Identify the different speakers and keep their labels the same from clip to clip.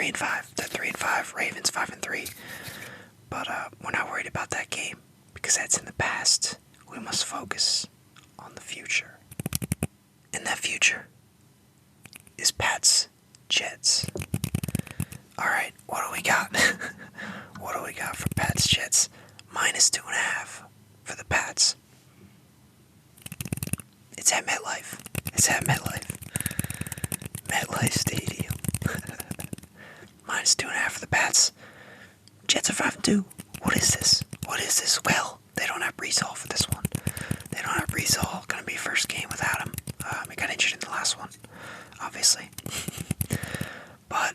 Speaker 1: 3-5. They're 3-5. Ravens 5-3. But we're not worried about that game because that's in the past. We must focus on the future. And that future is Pats Jets. Alright, what do we got? What do we got for Pats Jets? -2.5 for the Pats. It's at MetLife. MetLife Stadium. -2.5 for the Pats. Jets are 5-2. What is this? Well, they don't have Brees Hall for this one. Gonna be first game without him. He got injured in the last one, obviously. But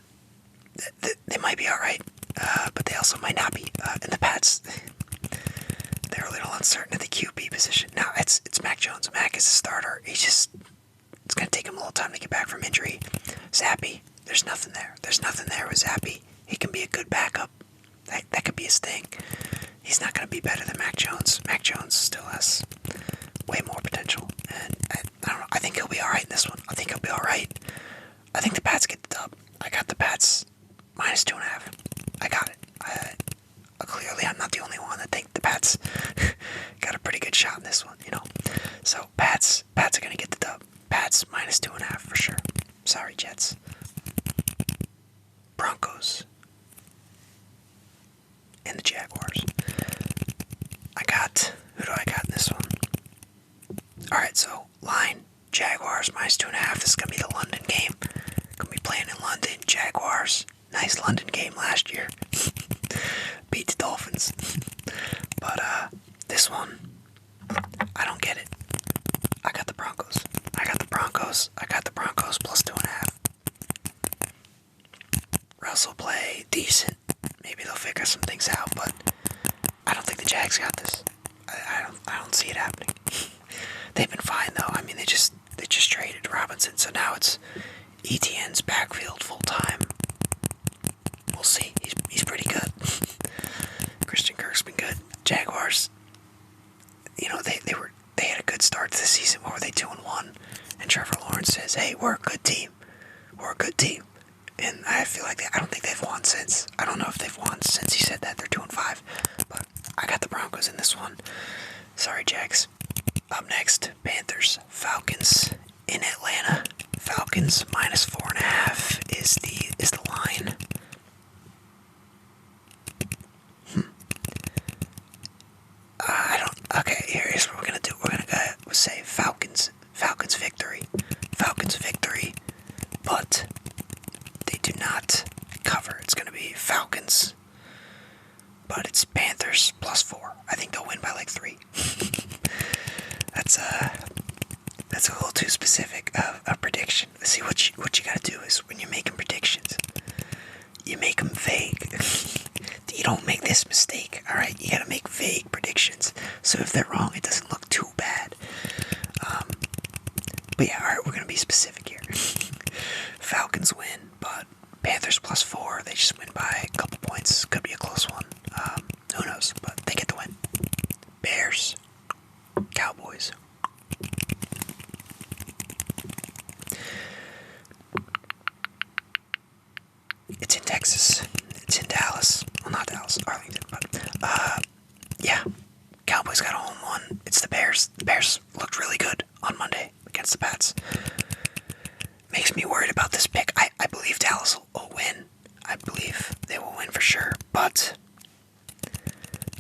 Speaker 1: they might be alright. But they also might not be. And the Pats, they're a little uncertain at the QB position. Now, it's Mac Jones. Mac is a starter. It's going to take him a little time to get back from injury. Zappy, there's nothing there. With Zappy. He can be a good backup. That could be his thing. He's not going to be better than Mac Jones. Mac Jones still has way more potential. And I don't know. I think he'll be alright in this one. I think the Pats get the dub. I got the Pats -2.5. I got it. Clearly, I'm not the only one that think the Pats got a pretty good shot in this one, So, Pats are going to get the dub. Pats -2.5 for sure. Sorry, Jets. Broncos and the Jaguars. Who do I got in this one? Alright, so, line, Jaguars -2.5. This is going to be the London game. Going to be playing in London. Jaguars. Nice London game last year. Beat the Dolphins. But, this one, I don't get it. I got the Broncos. +2.5. Russell play decent. Maybe they'll figure some things out, but I don't think the Jags got this. I don't see it happening. They've been fine though. I mean, they just traded Robinson, so now it's ETN's backfield full time. We'll see. He's pretty good. Christian Kirk's been good. Jaguars, they had a good start to the season. What were they, 2-1? And Trevor Lawrence says, "Hey, we're a good team. And I feel like I don't think they've won since. I don't know if they've won since he said that. They're 2-5. But I got the Broncos in this one. Sorry, Jags. Up next, Panthers, Falcons in Atlanta. Falcons -4.5 is the line. Okay, here's what we're gonna do. We're gonna say Falcons victory. But they do not cover. It's gonna be Falcons. But it's Panthers +4. I think they'll win by like 3. That's a little too specific of a prediction. See, what you gotta do is when you're making predictions, you make them vague. You don't make this mistake, alright? You gotta make vague predictions. So if they're wrong, it doesn't look too bad. But yeah, alright, we're gonna be specific here. Falcons win, but Panthers +4. They just win by a couple points. Could be a close one. Who knows? But they get the win. Bears, Cowboys. It's in Texas. It's in Dallas. Well, not Dallas, Arlington, but yeah. Cowboys got a home one. It's the Bears. The Bears looked really good on Monday against the Pats. Makes me worried about this pick. I believe Dallas will win. I believe they will win for sure, but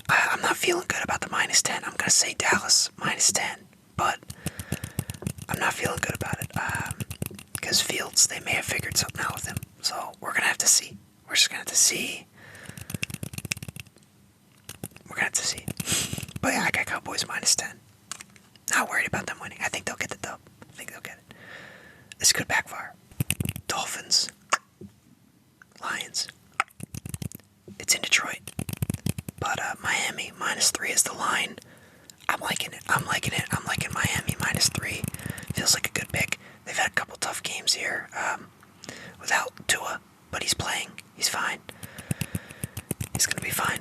Speaker 1: I'm not feeling good about the -10. I'm gonna say Dallas -10, but I'm not feeling good about it because Fields, they may have figured something out with him. So we're gonna have to see. We're just gonna have to see. But yeah, I got Cowboys -10. Not worried about them winning. I think they'll get the dub. I think they'll get it. This could backfire. Dolphins, Lions. It's in Detroit. But Miami -3 is the line. I'm liking it. I'm liking Miami -3. Feels like a good pick. They've had a couple tough games here without Tua, but he's playing. He's fine. He's going to be fine.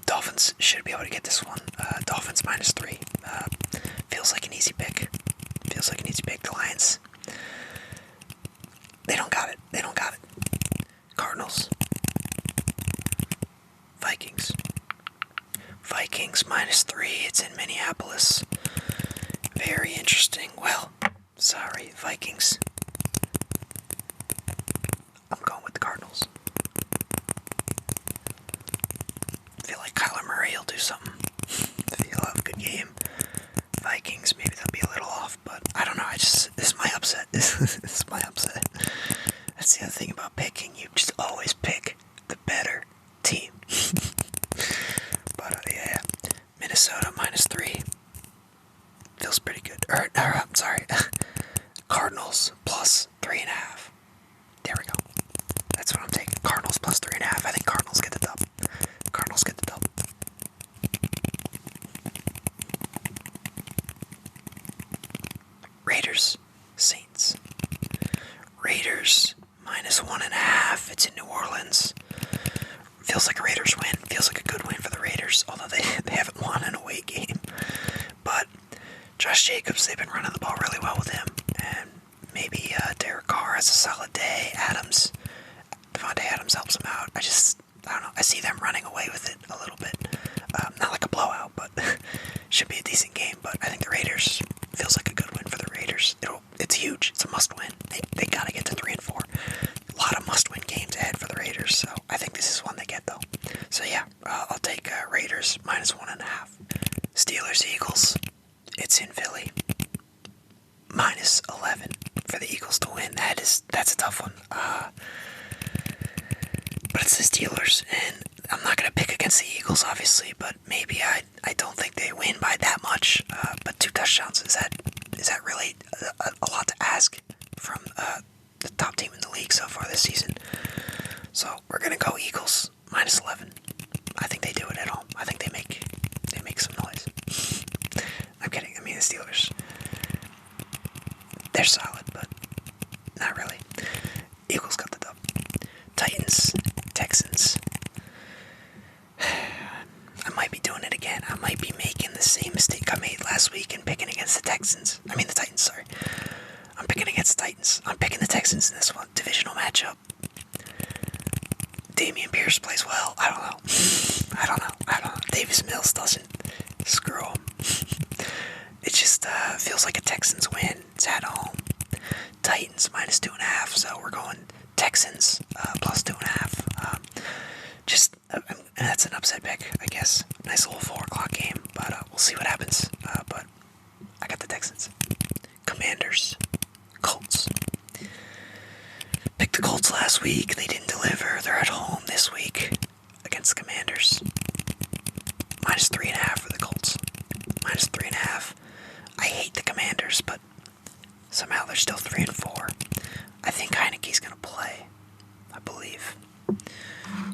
Speaker 1: Dolphins should be able to get this one. Dolphins -3. Feels like an easy pick. The Lions, they don't got it. Sorry, Vikings. I'm going with the Cardinals. I feel like Kyler Murray will do something. I feel he'll have a good game. Vikings, maybe they'll be a little off, but I don't know. This is my upset. This is my upset. That's the other thing about picking. You just always pick the better team. But yeah, Minnesota -3 feels pretty good. I'm sorry, Cardinals +3.5. There we go. That's what I'm taking. Cardinals +3.5. I think Cardinals get the dub. Cardinals get the dub. Raiders, Saints. Raiders -1.5. It's in New Orleans. Feels like a Raiders win. Feels like a good win for the Raiders, although they haven't won an away game. But Josh Jacobs, they've been running the ball really well with him. And maybe Derek Carr has a solid day. Devontae Adams helps him out. I don't know. I see them running away with it a little bit. Not like a blowout, but should be a decent game. But I think the Raiders feels like a good win for the Raiders. It's huge. It's a must-win. They got to get to 3-4. A lot of must-win games ahead for the Raiders, so I think this is one they get, though. So yeah, I'll take Raiders -1.5. Steelers, Eagles. It's in Philly. -11 for the Eagles to win. That's a tough one. But it's the Steelers, and I'm not going to pick against the Eagles, obviously, but maybe I don't think they win by that much. But 2 touchdowns, is that really a lot to ask from the top team in the league so far this season? So we're going to go Eagles -11. I think they do it at home. I think they make some noise. I'm kidding. I mean, the Steelers, they're solid, but not really. Eagles got the dub. Titans, Texans. I might be doing it again. I might be making the same mistake I made last week and picking against the Titans, sorry. I'm picking against the Titans. I'm picking the Texans in this one. Divisional matchup. Damian Pierce plays well. I don't know. Davis Mills doesn't. Screw him. It just feels like a Texans win. It's at home. Titans -2.5, so we're going Texans +2.5. That's an upset pick, I guess. Nice little 4 o'clock game, but we'll see what happens. But I got the Texans. Commanders, Colts. Picked the Colts last week. They didn't deliver. They're at home this week against the Commanders. -3.5 for the Colts. -3.5. I hate the Commanders, but somehow they're still 3-4. I think Heineke's going to play, I believe.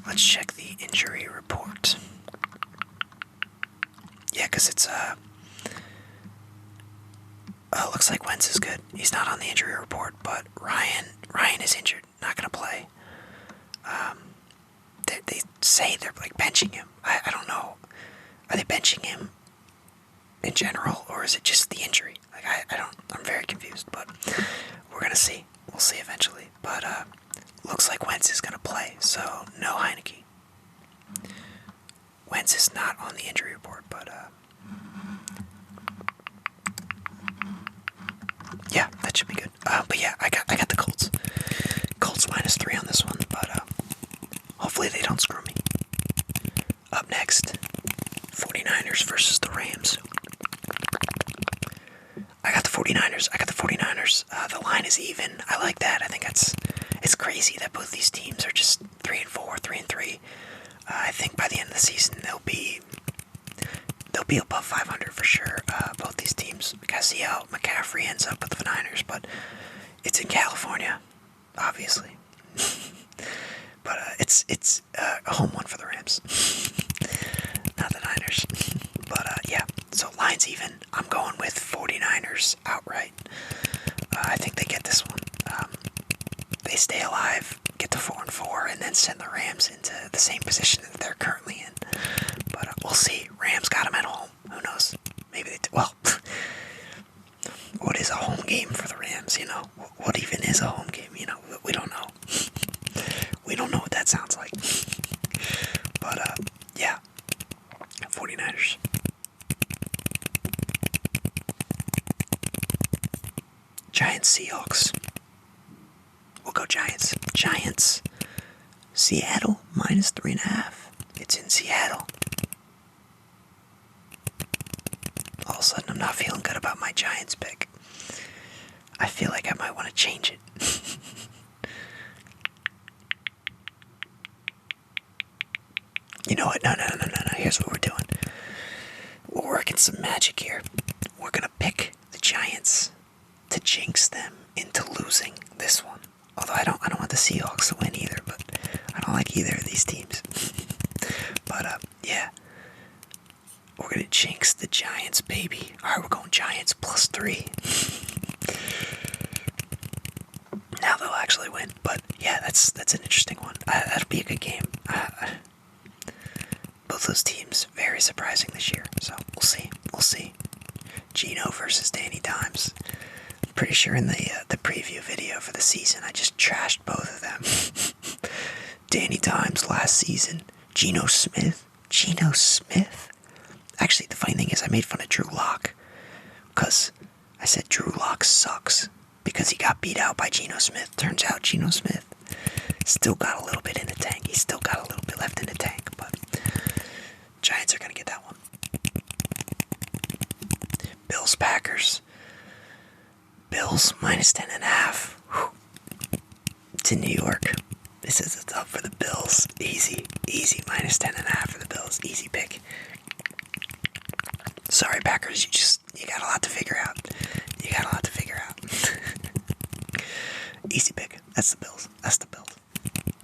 Speaker 1: Let's check the injury report. Yeah, because it's looks like Wentz is good. He's not on the injury report, but Ryan is injured. Not going to play. They say they're like benching him. I don't know. Are they benching him in general, or is it just the injury? Like I'm very confused, but we're gonna see. We'll see eventually. But looks like Wentz is gonna play, so no Heineke. Wentz is not on the injury report, but yeah, that should be good. But yeah, I got the Colts. Colts -3 on this one, but hopefully they don't screw me. Up next, 49ers versus the Rams. I got the 49ers. The line is even. I like that. I think it's crazy that both these teams are just 3-4, 3-3. I think by the end of the season they'll be above 500 for sure. Both these teams. We gotta see how McCaffrey ends up with the Niners, but it's in California, obviously. But it's a home one for the Rams, not the Niners. But yeah, so line's even. I'm going with 49ers outright. I think they get this one. They stay alive, get to 4-4, and then send the Rams into the same position that they're currently in. But we'll see. Rams got them at home. Who knows? Maybe they do. Well, what is a home game for the Rams? What even is a home game? We don't know. We don't know what that sounds like. But yeah, 49ers. Giants, Seahawks. We'll go Giants. Giants. Seattle, minus 3.5. It's in Seattle. All of a sudden, I'm not feeling good about my Giants pick. I feel like I might want to change it. You know what? No. Here's what we're doing. We're working some magic here. We're going to pick the Giants to jinx them into losing this one. Although I don't want the Seahawks to win either, but I don't like either of these teams. But, yeah. We're going to jinx the Giants, baby. Alright, we're going Giants +3. Now they'll actually win. But, yeah, that's an interesting one. That'll be a good game. Both those teams, very surprising this year. So, we'll see. Geno versus Danny Dimes. I'm pretty sure in the preview video for the season, I just trashed both of them. Danny Dimes last season. Geno Smith. Actually, the funny thing is I made fun of Drew Lock. Because I said Drew Lock sucks. Because he got beat out by Geno Smith. Turns out Geno Smith still got a little bit in the tank. He's still got a little bit left in the tank. But Giants are going to get that one. Bills, Packers. Bills, minus 10.5. To New York. This is tough for the Bills. Easy, minus 10.5 for the Bills. Easy pick. Sorry, Packers, you got a lot to figure out. Easy pick. That's the Bills.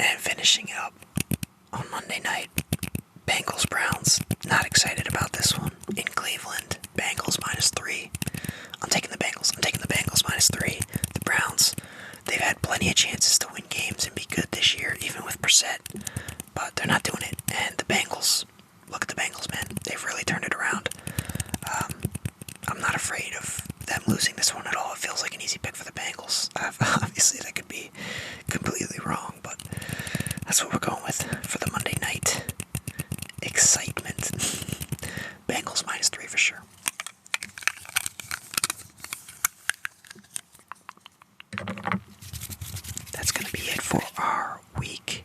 Speaker 1: And finishing it up on Monday night, Bengals, Browns. Not excited about this one. In Cleveland, Bengals -3. I'm taking the Bengals -3. The Browns, they've had plenty of chances to win games and be good this year, even with Brissett. But they're not doing it. And the Bengals, look at the Bengals, man. They've really turned it around. I'm not afraid of them losing this one at all. It feels like an easy pick for the Bengals. Obviously, that could be completely wrong, but that's what we're going with for the Monday night excitement. Bengals -3 for sure. That's going to be it for our week